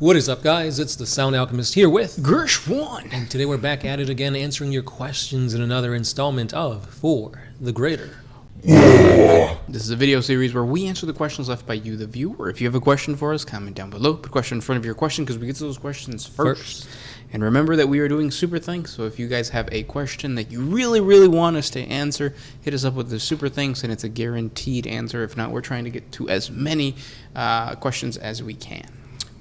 What is up, guys? It's the Sound Alchemist here with Gersh1. And today we're back at it again, answering your questions in another installment of For the Greater. This is a video series where we answer the questions left by you, the viewer. If you have a question for us, comment down below. Put a question in front of your question because we get to those questions first. And remember that we are doing super thanks. So if you guys have a question that you really want us to answer, hit us up with the super thanks, and it's a guaranteed answer. If not, we're trying to get to as many questions as we can.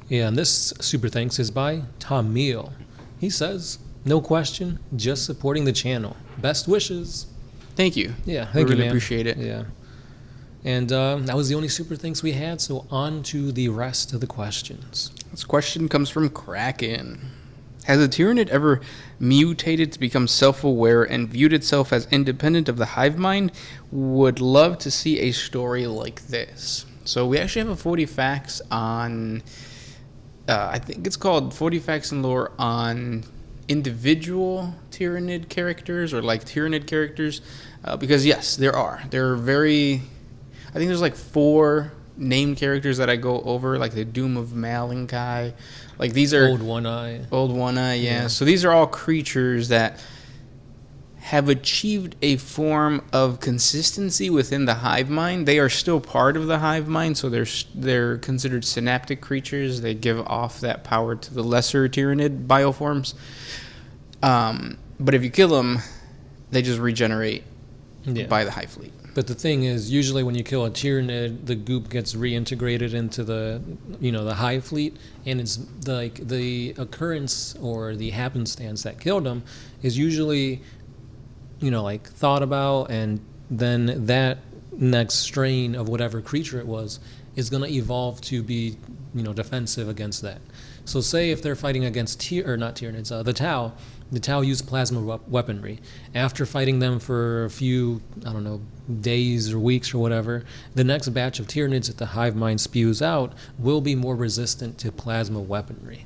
Yeah, and this super thanks is by Tamil. He says, no question, just supporting the channel. Best wishes. Thank you. Yeah, thank you, really man. Appreciate it. Yeah. And that was the only super thanks we had, so on to the rest of the questions. This question comes from Kraken. Has a Tyranid ever mutated to become self-aware and viewed itself as independent of the hive mind? Would love to see a story like this. So we actually have a 40 facts on... I think it's called 40 Facts and Lore on individual Tyranid characters or like Tyranid characters. Because yes, there are. There are very... I think there's like 4 named characters that I go over, like the Doom of Malankai. Like these are... Old One-Eye. Old One-Eye, yeah. So these are all creatures that have achieved a form of consistency within the hive mind. They are still part of the hive mind, so they're considered synaptic creatures. They give off that power to the lesser Tyranid bioforms. But if you kill them, they just regenerate by the hive fleet. But the thing is, usually when you kill a Tyranid, the goop gets reintegrated into the hive fleet, and it's like the occurrence or the happenstance that killed them is usually like thought about, and then that next strain of whatever creature it was is going to evolve to be, defensive against that. So say if they're fighting against the Tau use plasma weaponry. After fighting them for a few, days or weeks or whatever, the next batch of Tyranids that the hive mind spews out will be more resistant to plasma weaponry.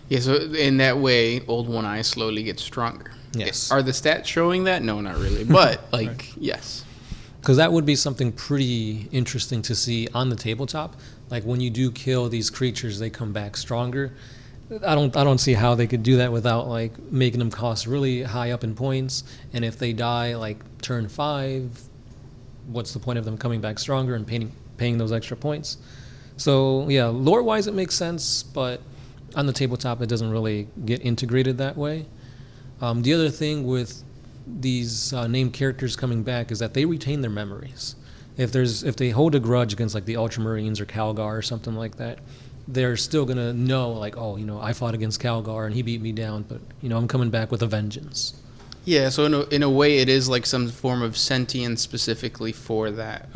Yeah, so in that way, Old One-Eye slowly gets stronger. Yes. Are the stats showing that? No, not really. But, Right. Yes. Because that would be something pretty interesting to see on the tabletop. Like when you do kill these creatures, they come back stronger. I don't see how they could do that without like making them cost really high up in points. And if they die like turn 5, what's the point of them coming back stronger and paying those extra points? So yeah, lore-wise it makes sense, but on the tabletop it doesn't really get integrated that way. The other thing with these named characters coming back is that they retain their memories. If they hold a grudge against like the Ultramarines or Calgar or something like that, they're still gonna know like, I fought against Calgar and he beat me down, but I'm coming back with a vengeance. Yeah, so in a way it is like some form of sentience specifically for that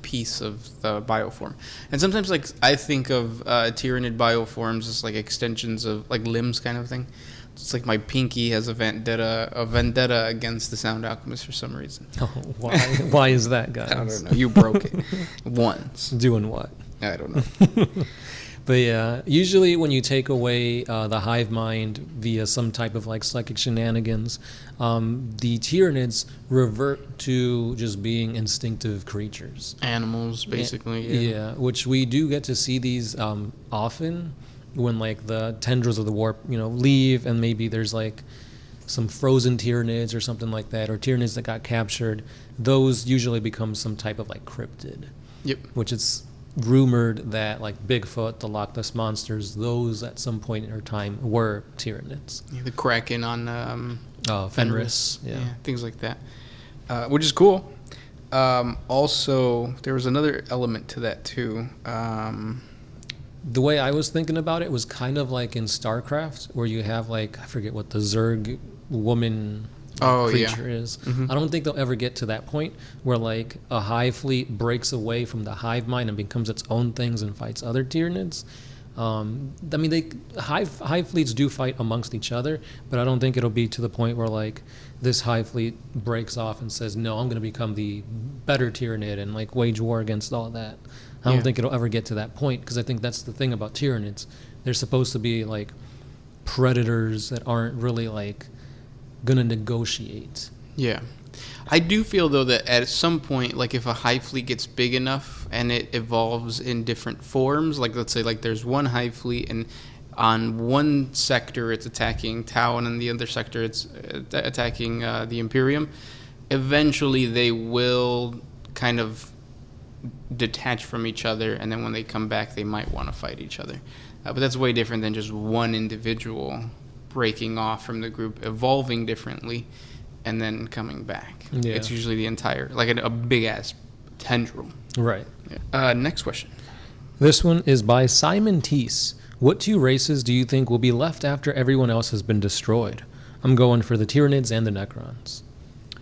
piece of the bioform. And sometimes like I think of Tyranid bioforms as like extensions of like limbs kind of thing. It's like my pinky has a vendetta against the Sound Alchemist for some reason. Oh, why is that, guys? I don't know. You broke it once. Doing what? I don't know. But yeah, usually when you take away the hive mind via some type of like psychic shenanigans, the Tyranids revert to just being instinctive creatures. Animals, basically. Yeah, which we do get to see these often when like the tendrils of the warp, leave, and maybe there's like some frozen Tyranids or something like that, or Tyranids that got captured. Those usually become some type of like cryptid. Yep. Which is rumored that like Bigfoot, the Loch Ness monsters, those at some point in our time were Tyranids. Yeah, the Kraken on Fenris. Yeah, things like that, which is cool. Also, there was another element to that too. The way I was thinking about it was kind of like in StarCraft, where you have like, I forget what the Zerg woman creature is. Mm-hmm. I don't think they'll ever get to that point where like a hive fleet breaks away from the hive mind and becomes its own things and fights other Tyranids. Hive fleets do fight amongst each other, but I don't think it'll be to the point where like this hive fleet breaks off and says, no, I'm going to become the better Tyranid and like wage war against all that. I don't think it'll ever get to that point, because I think that's the thing about Tyranids. They're supposed to be like predators that aren't really like going to negotiate. Yeah. I do feel, though, that at some point, like if a hive fleet gets big enough and it evolves in different forms, like let's say like there's one hive fleet and on one sector it's attacking Tau, and on the other sector it's attacking the Imperium. Eventually they will kind of detach from each other, and then when they come back they might want to fight each other. But that's way different than just one individual breaking off from the group, evolving differently, and then coming back. Yeah. It's usually the entire, like a big-ass tendril. Right. Yeah. Next question. This one is by Simon Teese. What 2 races do you think will be left after everyone else has been destroyed? I'm going for the Tyranids and the Necrons.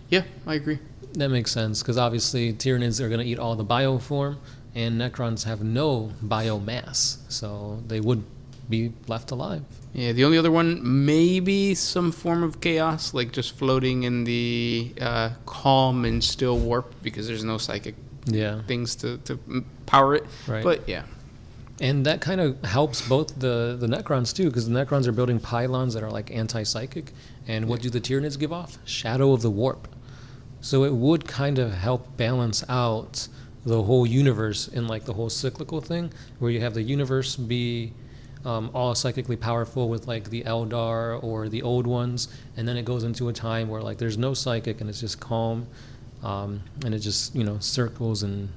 Yeah, I agree. That makes sense, because obviously Tyranids are going to eat all the bioform, and Necrons have no biomass, so they would be left alive. Yeah, the only other one, maybe some form of chaos, like just floating in the calm and still warp, because there's no psychic things to power it. Right. But yeah. And that kind of helps both the Necrons too, because the Necrons are building pylons that are like anti-psychic, and what do the Tyranids give off? Shadow of the Warp. So it would kind of help balance out the whole universe in like the whole cyclical thing, where you have the universe be all psychically powerful with like the Eldar or the old ones, and then it goes into a time where like there's no psychic and it's just calm, and it just circles and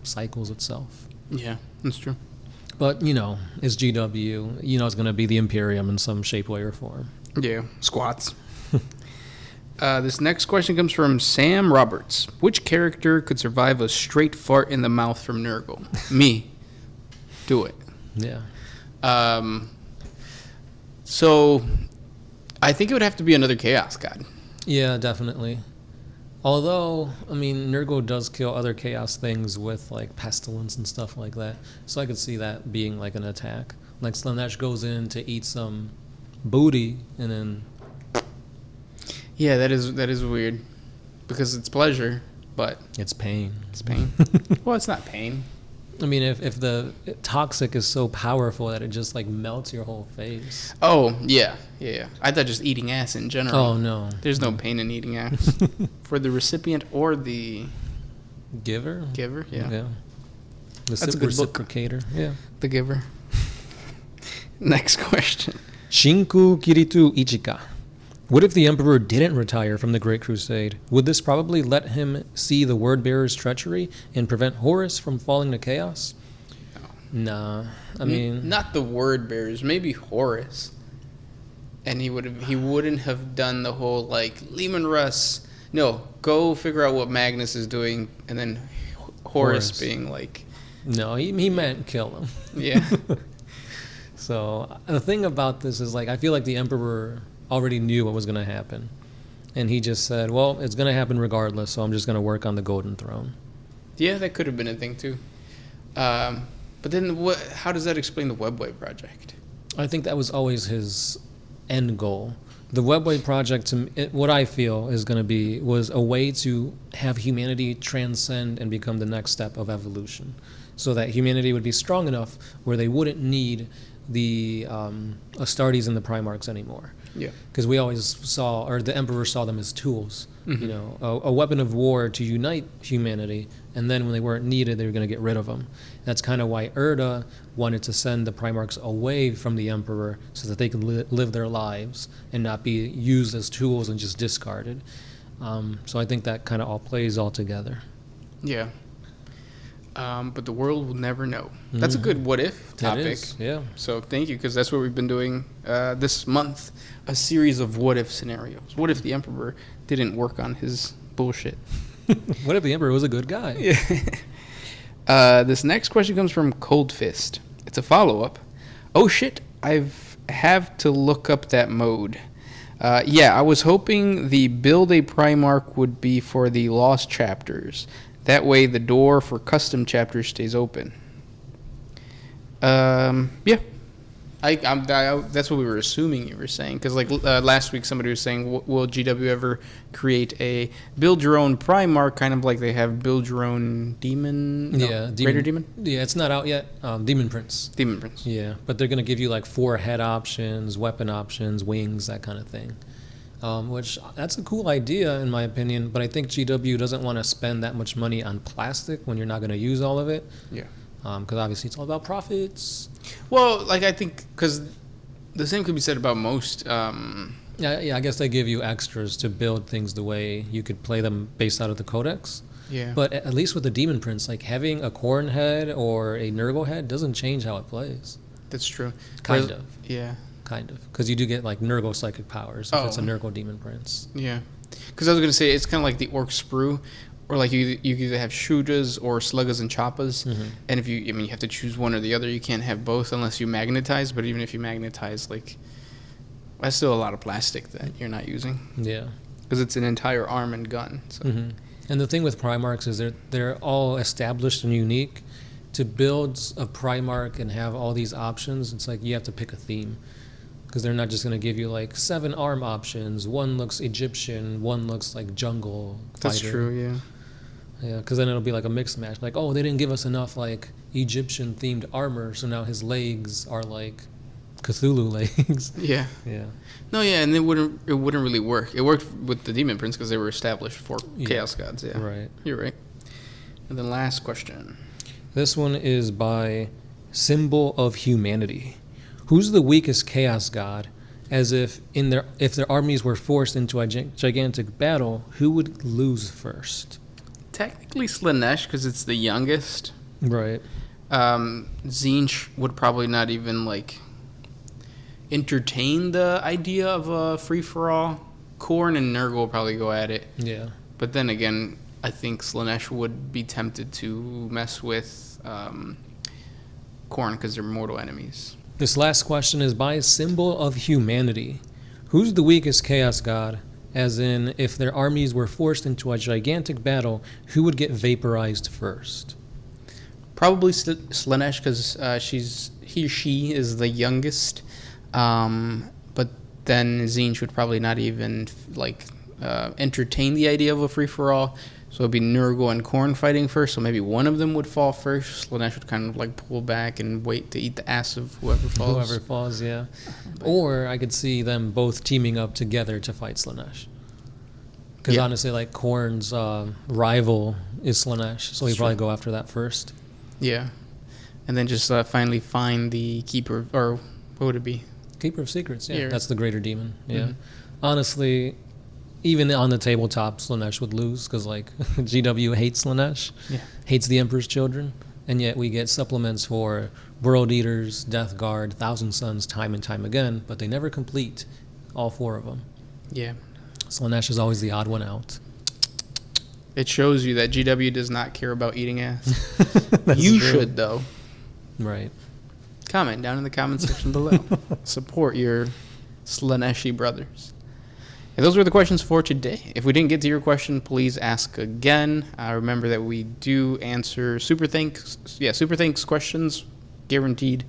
cycles itself. Yeah, that's true. But it's GW. It's going to be the Imperium in some shape, way, or form. Yeah, squats. This next question comes from Sam Roberts. Which character could survive a straight fart in the mouth from Nurgle? Me. Do it. Yeah. So I think it would have to be another Chaos God. Yeah, definitely. Although, I mean, Nurgle does kill other Chaos things with, like, pestilence and stuff like that. So I could see that being, like, an attack. Like, Slanesh goes in to eat some booty, and then... Yeah, that is weird. Because it's pleasure, but... It's pain. It's pain. Well, it's not pain. I mean, if the toxic is so powerful that it just, like, melts your whole face. Oh, yeah. I thought just eating ass in general. Oh, no. There's no pain in eating ass. For the recipient or the... Giver? Giver, yeah. The That's a good book. reciprocator, yeah. The giver. Next question. Shinku Kiritu Ichika. What if the Emperor didn't retire from the Great Crusade? Would this probably let him see the Word-Bearer's treachery and prevent Horus from falling to chaos? Nah. I mean... Not the Word-Bearers. Maybe Horus. And he wouldn't have done the whole, like, Leman Russ. No, go figure out what Magnus is doing, and then Horus being like... No, he meant kill him. Yeah. So, the thing about this is, like, I feel like the Emperor... already knew what was going to happen. And he just said, well, it's going to happen regardless, so I'm just going to work on the Golden Throne. Yeah, that could have been a thing, too. But then how does that explain the Webway project? I think that was always his end goal. The Webway project, what I feel is going to be, was a way to have humanity transcend and become the next step of evolution. So that humanity would be strong enough where they wouldn't need the Astartes and the Primarchs anymore. Yeah. Because we always saw, or the Emperor saw them as tools, Mm-hmm. a weapon of war to unite humanity, and then when they weren't needed, they were going to get rid of them. That's kind of why Erda wanted to send the Primarchs away from the Emperor so that they could live their lives and not be used as tools and just discarded. So I think that kind of all plays all together. Yeah. But the world will never know. That's a good what if topic. It is, yeah. So thank you, because that's what we've been doing this month, a series of what if scenarios. What if the Emperor didn't work on his bullshit? What if the Emperor was a good guy? Yeah. This next question comes from Cold Fist. It's a follow-up. Oh shit, have to look up that mode. Yeah, I was hoping the build a Primarch would be for the lost chapters. That way the door for custom chapters stays open. Yeah. That's what we were assuming you were saying. Because like last week somebody was saying, will GW ever create a build your own Primarch, kind of like they have build your own demon? No, Raider Demon? Yeah, it's not out yet. Demon Prince. Demon Prince. Yeah, but they're going to give you like 4 head options, weapon options, wings, that kind of thing. Which, that's a cool idea in my opinion, but I think GW doesn't want to spend that much money on plastic when you're not going to use all of it. Yeah. Because obviously it's all about profits. Well, like I think, because The same could be said about most. Yeah, I guess they give you extras to build things the way you could play them based out of the codex. Yeah. But at least with the Demon Prince, like having a Corn head or a Nurgle head doesn't change how it plays. That's true. Kind of. Yeah. Kind of. Because you do get like Nurgle psychic powers if it's a Oh. Nurgle Demon Prince. Yeah. Because I was going to say, it's kind of like the Orc Sprue, or like you either have Shujas or Sluggas and Choppas. Mm-hmm. And if you have to choose one or the other. You can't have both unless you magnetize. But even if you magnetize, like, that's still a lot of plastic that you're not using. Yeah. Because it's an entire arm and gun. So. Mm-hmm. And the thing with Primarks is they're all established and unique. To build a Primark and have all these options, it's like you have to pick a theme. Because they're not just going to give you like 7 arm options. One looks Egyptian, one looks like jungle fighter. That's true, yeah. Yeah, because then it'll be like a mixed match. Like, oh, they didn't give us enough like Egyptian themed armor, so now his legs are like Cthulhu legs. Yeah. Yeah. No, yeah, and it wouldn't really work. It worked with the Demon Prince because they were established for Chaos Gods, yeah. Right. You're right. And then last question. This one is by Symbol of Humanity. Who's the weakest Chaos God? As if if their armies were forced into a gigantic battle, who would lose first? Technically Slanesh because it's the youngest. Right. Tzeentch would probably not even, like, entertain the idea of a free-for-all. Khorne and Nurgle will probably go at it. Yeah. But then again, I think Slanesh would be tempted to mess with Khorne because they're mortal enemies. This last question is by Symbol of Humanity. Who's the weakest Chaos God? As in, if their armies were forced into a gigantic battle, who would get vaporized first? Probably Slanesh because she is the youngest. But then Tzeentch would probably not even entertain the idea of a free-for-all. So it'd be Nurgle and Khorne fighting first, so maybe one of them would fall first. Slanesh would kind of like pull back and wait to eat the ass of whoever falls. Whoever falls, yeah. Or I could see them both teaming up together to fight Slanesh. Because honestly, like Khorne's rival is Slanesh, so he'd probably go after that first. Yeah. And then just finally find the Keeper, or what would it be? Keeper of Secrets, yeah. Yeah. That's the greater demon, yeah. Mhm. Honestly, even on the tabletop, Slanesh would lose, because like GW hates Slanesh, Yeah. hates the Emperor's Children, and yet we get supplements for World Eaters, Death Guard, Thousand Suns time and time again, but they never complete all 4 of them. Yeah. Slanesh is always the odd one out. It shows you that GW does not care about eating ass. That's You true. should, though. Right. Comment down in the comment section below. Support your Slaneshi brothers. And those were the questions for today. If we didn't get to your question, please ask again. Remember that we do answer super thanks questions, guaranteed,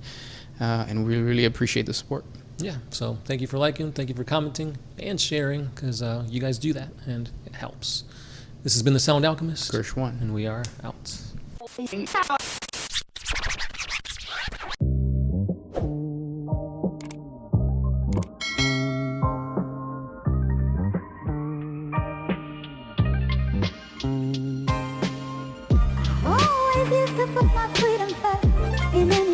and we really appreciate the support. Yeah, so thank you for liking, thank you for commenting, and sharing, because you guys do that, and it helps. This has been The Sound Alchemist, Gersh1. and we are out. Always used to put my freedom first, and then